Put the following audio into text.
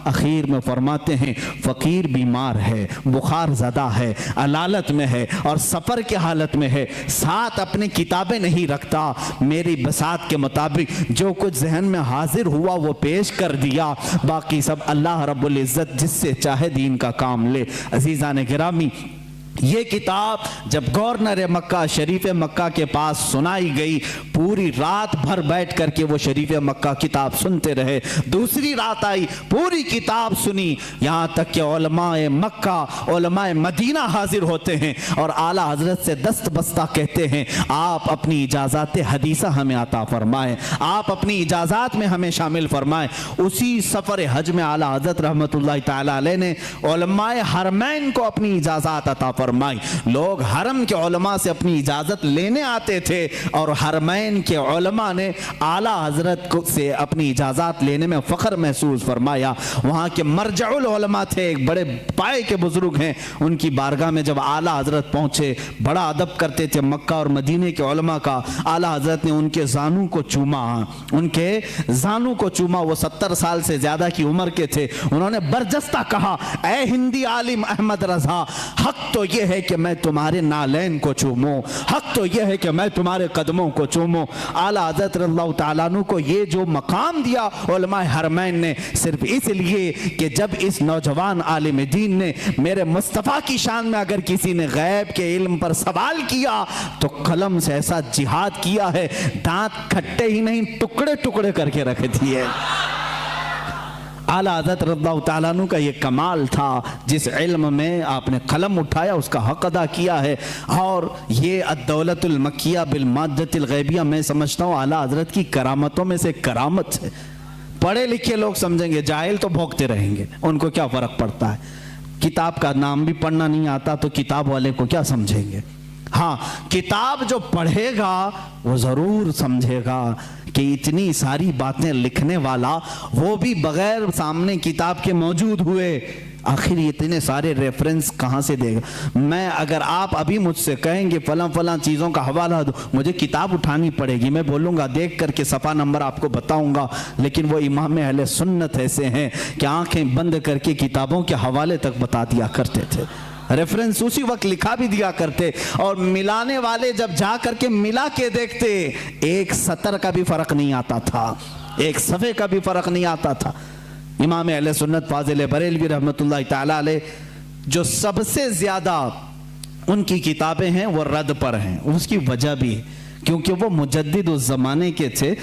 اخیر میں فرماتے ہیں فقیر بیمار ہے، بخار زدہ ہے، علالت میں ہے اور سفر کے حالت میں ہے، ساتھ اپنی کتابیں نہیں رکھتا، میری بساط کے مطابق جو کچھ ذہن میں حاضر ہوا وہ پیش کر دیا، باقی سب اللہ رب العزت جس سے چاہے دین کا کام لے۔ عزیزان گرامی، یہ کتاب جب گورنر مکہ شریف مکہ کے پاس سنائی گئی، پوری رات بھر بیٹھ کر کے وہ شریف مکہ کتاب سنتے رہے۔ دوسری رات آئی، پوری کتاب سنی، یہاں تک کہ علماء مکہ، علماء مدینہ حاضر ہوتے ہیں اور اعلیٰ حضرت سے دست بستہ کہتے ہیں آپ اپنی اجازات حدیثہ ہمیں عطا فرمائیں، آپ اپنی اجازات میں ہمیں شامل فرمائیں۔ اسی سفر حج میں اعلیٰ حضرت رحمت اللہ تعالیٰ علیہ نے علماء حرمین کو اپنی اجازات عطا فرمائیں۔ لوگ حرم کے علماء سے اپنی اجازت لینے آتے تھے اور حرمین کے علماء نے اعلیٰ حضرت سے اپنی اجازت لینے میں فخر محسوس فرمایا۔ وہاں کے مرجع العلماء تھے، ایک بڑے پائے کے بزرگ ہیں، ان کی بارگاہ میں جب اعلیٰ حضرت پہنچے بڑا ادب کرتے تھے مکہ اور مدینے کے علماء کا۔ اعلیٰ حضرت نے ان کے زانوں کو چوما، ان کے زانوں کو چوما، وہ 70 سال سے زیادہ کی عمر کے تھے۔ انہوں نے برجستہ کہا اے ہندی عالم احمد رضا، حق تو یہ ہے کہ میں تمہارے نالین کو چوموں، حق تو یہ ہے کہ میں تمہارے قدموں کو چوموں۔ اعلیٰ حضرت رضی اللہ تعالیٰ عنہ کو یہ جو مقام دیا علماء حرمین نے، صرف اس لیے کہ جب اس نوجوان عالم دین نے میرے مصطفیٰ کی شان میں اگر کسی نے غیب کے علم پر سوال کیا تو قلم سے ایسا جہاد کیا ہے، دانت کھٹے ہی نہیں ٹکڑے ٹکڑے کر کے رکھ دیے۔ اعلیٰ حضرت رضی اللہ تعالیٰ عنہ کا یہ کمال تھا، جس علم میں آپ نے قلم اٹھایا اس کا حق ادا کیا ہے۔ اور یہ الدولت المکیہ بالمادۃ الغیبیہ میں سمجھتا ہوں اعلیٰ حضرت کی کرامتوں میں سے کرامت ہے۔ پڑھے لکھے لوگ سمجھیں گے، جاہل تو بھوکتے رہیں گے، ان کو کیا فرق پڑتا ہے، کتاب کا نام بھی پڑھنا نہیں آتا تو کتاب والے کو کیا سمجھیں گے۔ ہاں، کتاب جو پڑھے گا وہ ضرور سمجھے گا کہ اتنی ساری باتیں لکھنے والا وہ بھی بغیر سامنے کتاب کے موجود ہوئے، آخر اتنے سارے ریفرنس کہاں سے دے گا۔ میں اگر آپ ابھی مجھ سے کہیں گے فلاں فلاں چیزوں کا حوالہ دو، مجھے کتاب اٹھانی پڑے گی، میں بولوں گا دیکھ کر کے صفحہ نمبر آپ کو بتاؤں گا، لیکن وہ امام اہل سنت ایسے ہیں کہ آنکھیں بند کر کے کتابوں کے حوالے تک بتا دیا کرتے تھے، ریفرنس اسی وقت لکھا بھی دیا کرتے، اور ملانے والے جب جا کر کے ملا کے دیکھتے ایک سطر کا بھی فرق نہیں آتا تھا، ایک صفحے کا بھی فرق نہیں آتا تھا۔ امام اہل سنت فاضل بریلوی رحمت اللہ تعالیٰ علیہ جو سب سے زیادہ ان کی کتابیں ہیں وہ رد پر ہیں، اس کی وجہ بھی ہے کیونکہ وہ مجدد اس زمانے کے تھے۔